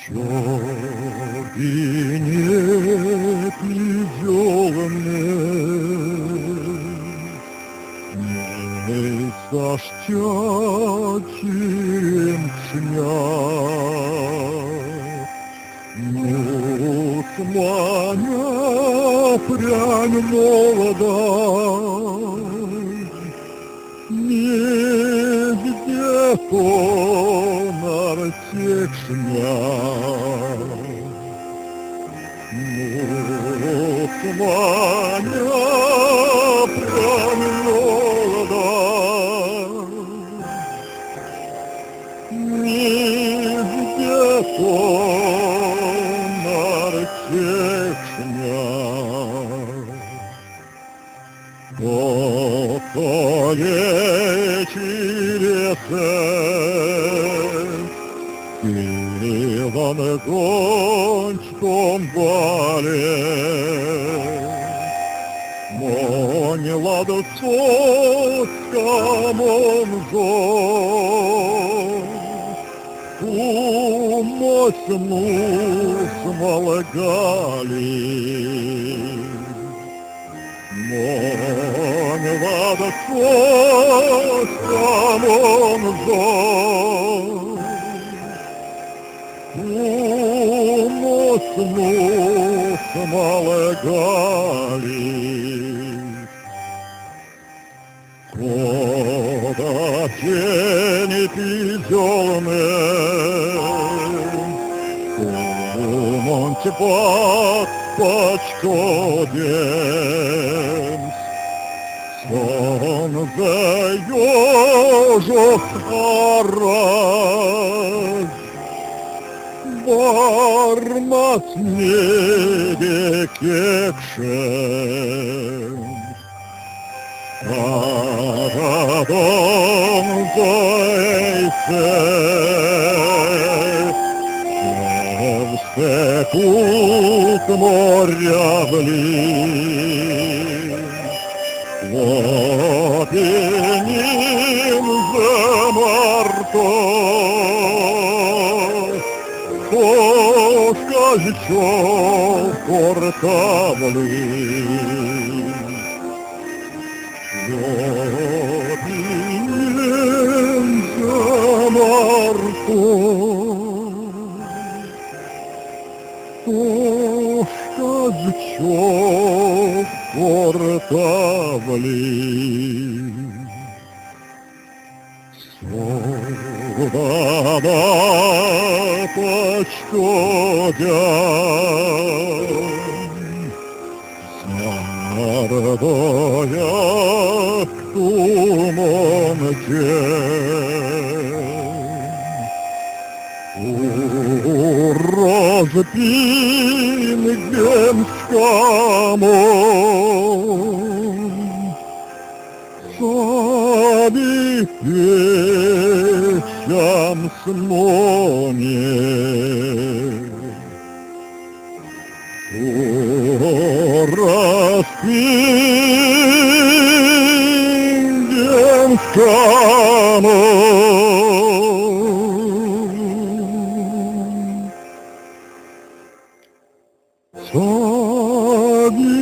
Чернеет зеленый, дождячим снят. Маня прянь молодая, нигде понартек снят. Маня прянь молодая, нигде понартек снят. Покалечили Иван гончком вале, Монь ладоцком он зон, Умосну смолгали. Монь ладоцком он зон, Умосну смолгали. Кода тени зеленый, Умоньте под почкодем, Сон заежок орать, Бармат небе кекшем. Парадом зайце, в степут моря блин, Лопеним замарто, Кошкачок портавлин. Лопеним замарто, Кошкачок портавлин. Солдата почкодем, Смардоя к тумонке, Разбингенскому Саби печам смоне, Распингенскому Саби